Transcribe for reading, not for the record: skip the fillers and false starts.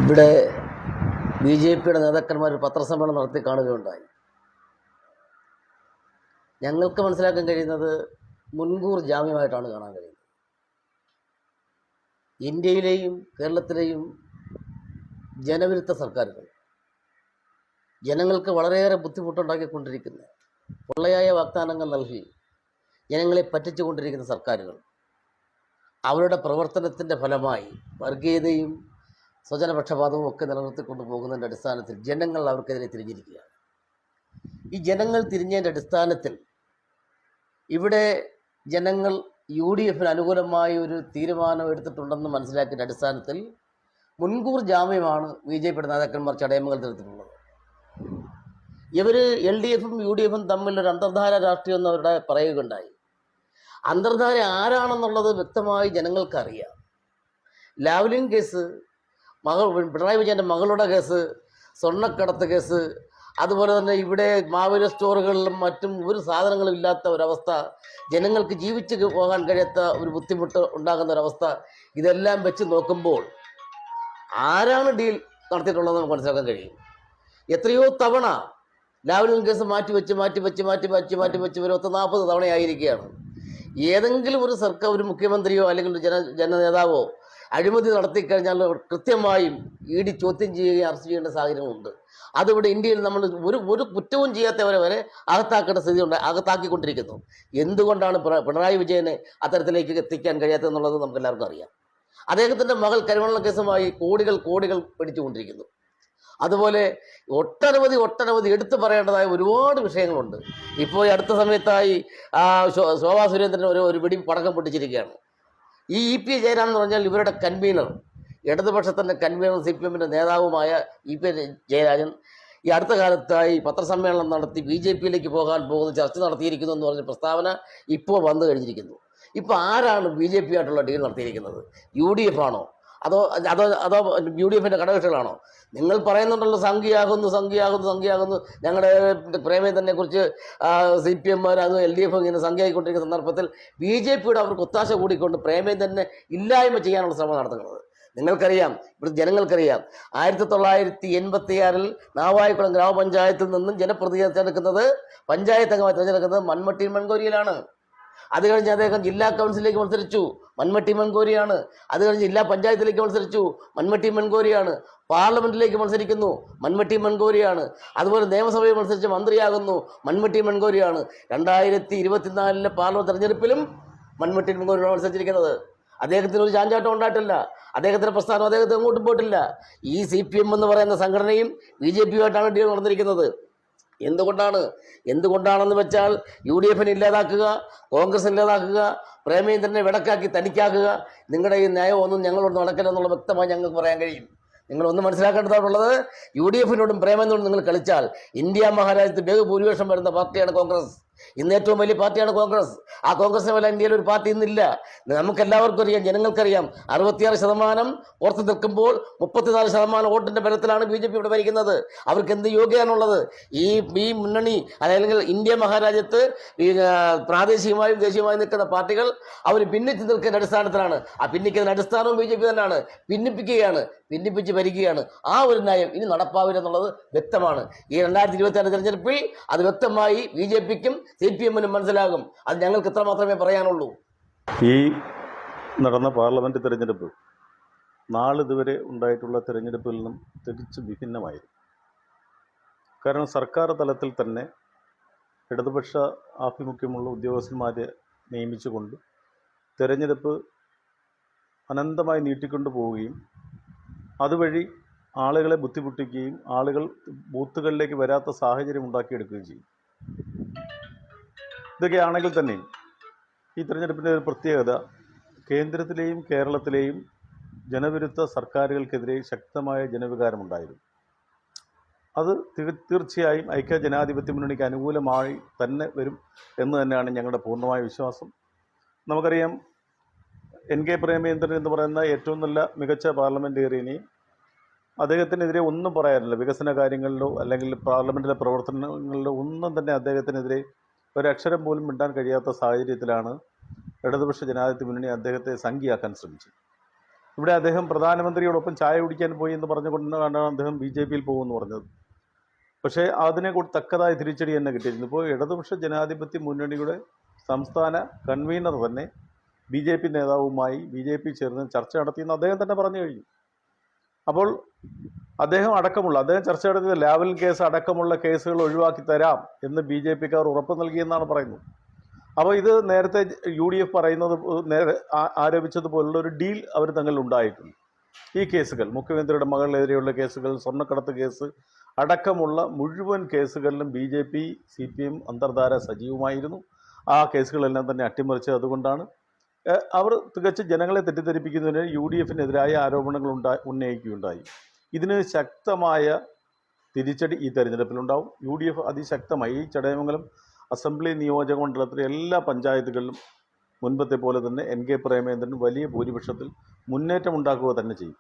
ഇവിടെ B J പിയുടെ നേതാക്കന്മാർ പത്രസമ്മേളനം നടത്തി കാണുകയുണ്ടായി. ഞങ്ങൾക്ക് മനസ്സിലാക്കാൻ കഴിയുന്നത് മുൻകൂർ ജാമ്യമായിട്ടാണ് കാണാൻ കഴിയുന്നത്. ഇന്ത്യയിലെയും കേരളത്തിലെയും ജനവിരുദ്ധ സർക്കാരുകൾ ജനങ്ങൾക്ക് വളരെയേറെ ബുദ്ധിമുട്ടുണ്ടാക്കിക്കൊണ്ടിരിക്കുന്ന പൊള്ളയായ വാഗ്ദാനങ്ങൾ നൽകി ജനങ്ങളെ പറ്റിച്ചുകൊണ്ടിരിക്കുന്ന സർക്കാരുകൾ അവരുടെ പ്രവർത്തനത്തിൻ്റെ ഫലമായി വർഗീയതയും സ്വജനപക്ഷപാതവും ഒക്കെ നിലനിർത്തിക്കൊണ്ടു പോകുന്നതിൻ്റെ അടിസ്ഥാനത്തിൽ ജനങ്ങൾ അവർക്കെതിരെ തിരിഞ്ഞിരിക്കുകയാണ്. ഈ ജനങ്ങൾ തിരിഞ്ഞതിൻ്റെ അടിസ്ഥാനത്തിൽ ഇവിടെ ജനങ്ങൾ UDF അനുകൂലമായ ഒരു തീരുമാനം എടുത്തിട്ടുണ്ടെന്ന് മനസ്സിലാക്കിയ അടിസ്ഥാനത്തിൽ മുൻകൂർ ജാമ്യമാണ് BJPയുടെ നേതാക്കന്മാർ ചടയമംഗലത്ത് എടുത്തിട്ടുള്ളത്. ഇവർ LDFും UDFും തമ്മിലൊരു അന്തർധാര രാഷ്ട്രീയം എന്ന് അവരുടെ പറയുകയുണ്ടായി. അന്തർധാര ആരാണെന്നുള്ളത് വ്യക്തമായി ജനങ്ങൾക്കറിയാം. ലാവ്ലിൻ കേസ്, പിണറായി വിജയൻ്റെ മകളുടെ കേസ്, സ്വർണ്ണക്കടത്ത് കേസ്, അതുപോലെ തന്നെ ഇവിടെ മാവേലി സ്റ്റോറുകളിലും മറ്റും ഒരു സാധനങ്ങളും ഇല്ലാത്ത ഒരവസ്ഥ, ജനങ്ങൾക്ക് ജീവിച്ച് പോകാൻ കഴിയാത്ത ഒരു ബുദ്ധിമുട്ട് ഉണ്ടാകുന്ന ഒരവസ്ഥ, ഇതെല്ലാം വെച്ച് നോക്കുമ്പോൾ ആരാണ് ഡീൽ നടത്തിയിട്ടുള്ളതെന്ന് നമുക്ക് മനസ്സിലാക്കാൻ കഴിയും. എത്രയോ തവണ ലാവ്ലിൻ കേസ് മാറ്റിവെച്ച് ഒരു 40 തവണയായിരിക്കുകയാണ്. ഏതെങ്കിലും ഒരു സർക്കാർ, ഒരു മുഖ്യമന്ത്രിയോ അല്ലെങ്കിൽ ഒരു ജനനേതാവോ അഴിമതി നടത്തിക്കഴിഞ്ഞാൽ കൃത്യമായും ED ചോദ്യം ചെയ്യുകയും അറസ്റ്റ് ചെയ്യേണ്ട സാഹചര്യമുണ്ട്. അതിവിടെ ഇന്ത്യയിൽ നമ്മൾ ഒരു കുറ്റവും ചെയ്യാത്തവരെ വരെ അകത്താക്കേണ്ട സ്ഥിതി അകത്താക്കിക്കൊണ്ടിരിക്കുന്നു. എന്തുകൊണ്ടാണ് പിണറായി വിജയനെ അത്തരത്തിലേക്ക് എത്തിക്കാൻ കഴിയാത്തതെന്നുള്ളത് നമുക്ക് എല്ലാവർക്കും അറിയാം. അദ്ദേഹത്തിൻ്റെ മകൾ കരിമണൽ കേസുമായി കോടികൾ പിടിച്ചുകൊണ്ടിരിക്കുന്നു. അതുപോലെ ഒട്ടനവധി എടുത്തു പറയേണ്ടതായ ഒരുപാട് വിഷയങ്ങളുണ്ട്. ഇപ്പോൾ അടുത്ത സമയത്തായി ശോഭാ സുരേന്ദ്രൻ ഒരു വെടി പടക്കം പൊട്ടിച്ചിരിക്കുകയാണ്. ഈ EP ജയരാജൻ എന്ന് പറഞ്ഞാൽ ഇവരുടെ കൺവീനർ, ഇടതുപക്ഷത്തിൻ്റെ കൺവീനർ, CPMൻ്റെ നേതാവുമായ EP ജയരാജൻ ഈ അടുത്ത കാലത്തായി പത്രസമ്മേളനം നടത്തി BJPയിലേക്ക് പോകാൻ പോകുന്ന ചർച്ച നടത്തിയിരിക്കുന്നു എന്ന് പറഞ്ഞ പ്രസ്താവന ഇപ്പോൾ വന്നു കഴിഞ്ഞിരിക്കുന്നു. ഇപ്പോൾ ആരാണ് BJP ആയിട്ടുള്ള ഡീൽ നടത്തിയിരിക്കുന്നത്? UDF ആണോ അതോ UDFിൻ്റെ ഘടകകക്ഷികളാണോ? നിങ്ങൾ പറയുന്നുണ്ടല്ലോ സംഖ്യയാകുന്നു. ഞങ്ങളുടെ പ്രേമേന്ദ്രനെ കുറിച്ച് CPMമാർ അത് LDF ഇങ്ങനെ സംഖ്യയായിക്കൊണ്ടിരിക്കുന്ന സന്ദർഭത്തിൽ BJPയുടെ അവർക്ക് ഒത്താശ കൂടിക്കൊണ്ട് പ്രേമേന്ദ്രനെ ഇല്ലായ്മ ചെയ്യാനുള്ള ശ്രമം നടത്തുന്നത് നിങ്ങൾക്കറിയാം. ഇവിടെ ജനങ്ങൾക്കറിയാം. 1986 നാവായിക്കുളം ഗ്രാമപഞ്ചായത്തിൽ നിന്നും ജനപ്രതിനിധിയെ തിരഞ്ഞെടുക്കുന്നത്, പഞ്ചായത്ത് അംഗമായി തിരഞ്ഞെടുക്കുന്നത് മൺമട്ടി മൺകോരിയിലാണ്. അത് കഴിഞ്ഞ് അദ്ദേഹം ജില്ലാ കൗൺസിലിലേക്ക് മത്സരിച്ചു, മൺമട്ടി മൺകോരിയാണ്. അത് കഴിഞ്ഞ് ജില്ലാ പഞ്ചായത്തിലേക്ക് മത്സരിച്ചു, മൺമട്ടി മൺകോരിയാണ്. പാർലമെന്റിലേക്ക് മത്സരിക്കുന്നു, മൺമട്ടി മൺകോരിയാണ്. അതുപോലെ നിയമസഭയിൽ മത്സരിച്ച് മന്ത്രിയാകുന്നു, മൺമട്ടി മൺകോരിയാണ്. 2024 പാർലമെന്റ് തെരഞ്ഞെടുപ്പിലും മൺമട്ടി മൺകോരിയാണ് മത്സരിച്ചിരിക്കുന്നത്. അദ്ദേഹത്തിന് ഒരു ചാഞ്ചാട്ടം ഉണ്ടായിട്ടില്ല. അദ്ദേഹത്തിൻ്റെ പ്രസ്ഥാനം അദ്ദേഹത്തെ എങ്ങോട്ടും പോയിട്ടില്ല. ഈ CPM എന്ന് പറയുന്ന സംഘടനയും BJPയുമായിട്ടാണ് ഡീൽ നടന്നിരിക്കുന്നത്. എന്തുകൊണ്ടാണെന്ന് വെച്ചാൽ UDFിനെ ഇല്ലാതാക്കുക, കോൺഗ്രസ് ഇല്ലാതാക്കുക, പ്രേമേന്ദ്രനെ വിടക്കാക്കി തനിക്കാക്കുക. നിങ്ങളുടെ ഈ നയമൊന്നും ഞങ്ങളോട് നടക്കില്ലെന്നുള്ള വ്യക്തമായി ഞങ്ങൾക്ക് പറയാൻ കഴിയും. നിങ്ങളൊന്ന് മനസ്സിലാക്കേണ്ടതായിട്ടുള്ളത്, UDFിനോടും പ്രേമേന്ദ്രനോടും നിങ്ങൾ കളിച്ചാൽ ഇന്ത്യ മഹാരാജ്യത്ത് ബഹുഭൂരിപക്ഷം വരുന്ന പാർട്ടിയാണ് കോൺഗ്രസ്. ഇന്ന് ഏറ്റവും വലിയ പാർട്ടിയാണ് കോൺഗ്രസ്. ആ കോൺഗ്രസിനെ പോലെ ഇന്ത്യയിൽ ഒരു പാർട്ടി ഇന്നില്ല. നമുക്കെല്ലാവർക്കും അറിയാം, ജനങ്ങൾക്കറിയാം. 66% പുറത്ത് നിൽക്കുമ്പോൾ 34% വോട്ടിൻ്റെ ബലത്തിലാണ് BJP ഇവിടെ ഭരിക്കുന്നത്. അവർക്ക് എന്ത് യോഗ്യതയാണുള്ളത്? ഈ മുന്നണി അല്ലെങ്കിൽ ഇന്ത്യ മഹാരാജ്യത്ത് ഈ പ്രാദേശികമായും ദേശീയമായും നിൽക്കുന്ന പാർട്ടികൾ അവർ ഭിന്നിച്ച് നിൽക്കുന്ന അടിസ്ഥാനത്തിലാണ്. ആ ഭിന്നിക്കുന്ന അടിസ്ഥാനവും BJP തന്നെയാണ്. ഭിന്നിപ്പിച്ച് ഭരിക്കുകയാണ്. ആ ഒരു നയം ഇനി നടപ്പാവില്ലെന്നുള്ളത് വ്യക്തമാണ്. ഈ 2026 തെരഞ്ഞെടുപ്പിൽ അത് വ്യക്തമായി BJPക്കും CPMനും മനസ്സിലാകും. അത് ഞങ്ങൾക്ക് ഇത്ര മാത്രമേ പറയാനുള്ളൂ. ഈ നടന്ന പാർലമെൻറ്റ് തിരഞ്ഞെടുപ്പ് നാളിതുവരെ ഉണ്ടായിട്ടുള്ള തിരഞ്ഞെടുപ്പിൽ നിന്നും തിരിച്ച് വിഭിന്നമായിരുന്നു. കാരണം സർക്കാർ തലത്തിൽ തന്നെ ഇടതുപക്ഷ ആഭിമുഖ്യമുള്ള ഉദ്യോഗസ്ഥന്മാരെ നിയമിച്ചുകൊണ്ട് തിരഞ്ഞെടുപ്പ് അനന്തമായി നീട്ടിക്കൊണ്ടു പോവുകയും അതുവഴി ആളുകളെ ബുദ്ധിമുട്ടിക്കുകയും ആളുകൾ ബൂത്തുകളിലേക്ക് വരാത്ത സാഹചര്യം ഉണ്ടാക്കിയെടുക്കുകയും ചെയ്യും. ഇതൊക്കെയാണെങ്കിൽ തന്നെയും ഈ തിരഞ്ഞെടുപ്പിൻ്റെ ഒരു പ്രത്യേകത, കേന്ദ്രത്തിലെയും കേരളത്തിലെയും ജനവിരുദ്ധ സർക്കാരുകൾക്കെതിരെ ശക്തമായ ജനവികാരമുണ്ടായിരുന്നു. അത് തീർച്ചയായും ഐക്യ ജനാധിപത്യ മുന്നണിക്ക് അനുകൂലമായി തന്നെ വരും എന്ന് തന്നെയാണ് ഞങ്ങളുടെ പൂർണ്ണമായ വിശ്വാസം. നമുക്കറിയാം, NK പ്രേമേന്ദ്രൻ എന്ന് പറയുന്ന ഏറ്റവും മികച്ച പാർലമെൻറ്റേറിയനെയും അദ്ദേഹത്തിനെതിരെ ഒന്നും പറയാനില്ല. വികസന കാര്യങ്ങളിലോ അല്ലെങ്കിൽ പാർലമെൻറ്റിലെ പ്രവർത്തനങ്ങളിലോ ഒന്നും തന്നെ അദ്ദേഹത്തിനെതിരെ ഒരക്ഷരം പോലും മിണ്ടാൻ കഴിയാത്ത സാഹചര്യത്തിലാണ് ഇടതുപക്ഷ ജനാധിപത്യ മുന്നണി അദ്ദേഹത്തെ സംഖ്യയാക്കാൻ ശ്രമിച്ചത്. ഇവിടെ അദ്ദേഹം പ്രധാനമന്ത്രിയോടൊപ്പം ചായ കുടിക്കാൻ പോയി എന്ന് പറഞ്ഞുകൊണ്ടാണ് അദ്ദേഹം BJP-യിൽ പോകുമെന്ന് പറഞ്ഞത്. പക്ഷേ അതിനെ തക്കതായ തിരിച്ചടി തന്നെ കിട്ടിയിരുന്നു. ഇപ്പോൾ ഇടതുപക്ഷ ജനാധിപത്യ മുന്നണിയുടെ സംസ്ഥാന കൺവീനർ തന്നെ BJP നേതാവുമായി BJP ചേർന്ന് ചർച്ച നടത്തിയെന്ന് അദ്ദേഹം തന്നെ പറഞ്ഞു കഴിഞ്ഞു. അപ്പോൾ അദ്ദേഹം ചർച്ച നടത്തിയ ലാവലിൻ കേസ് അടക്കമുള്ള കേസുകൾ ഒഴിവാക്കി തരാം എന്ന് BJP-ക്കാർ ഉറപ്പ് നൽകിയെന്നാണ് പറയുന്നത്. അപ്പോൾ ഇത് നേരത്തെ UDF പറയുന്നത് ആരോപിച്ചതുപോലുള്ള ഒരു ഡീൽ അവർ തമ്മിൽ ഉണ്ടായിട്ടുണ്ട്. ഈ കേസുകൾ, മുഖ്യമന്ത്രിയുടെ മകളിനെതിരെയുള്ള കേസുകൾ, സ്വർണ്ണക്കടത്ത് കേസ് അടക്കമുള്ള മുഴുവൻ കേസുകളിലും BJP CPM അന്തർധാര സജീവമായിരുന്നു. ആ കേസുകളെല്ലാം തന്നെ അട്ടിമറിച്ചത് അതുകൊണ്ടാണ്. അവർ തികച്ച് ജനങ്ങളെ തെറ്റിദ്ധരിപ്പിക്കുന്നതിന് UDF-നെതിരായ ആരോപണങ്ങൾ ഉന്നയിക്കുകയുണ്ടായി. ഇതിന് ശക്തമായ തിരിച്ചടി ഈ തെരഞ്ഞെടുപ്പിലുണ്ടാവും. UDF അതിശക്തമായി ഈ ചടയമംഗലം അസംബ്ലി നിയോജക മണ്ഡലത്തിലെ എല്ലാ പഞ്ചായത്തുകളിലും മുൻപത്തെ പോലെ തന്നെ NK പ്രേമേന്ദ്രൻ വലിയ ഭൂരിപക്ഷത്തിൽ മുന്നേറ്റം ഉണ്ടാക്കുക തന്നെ ചെയ്യും.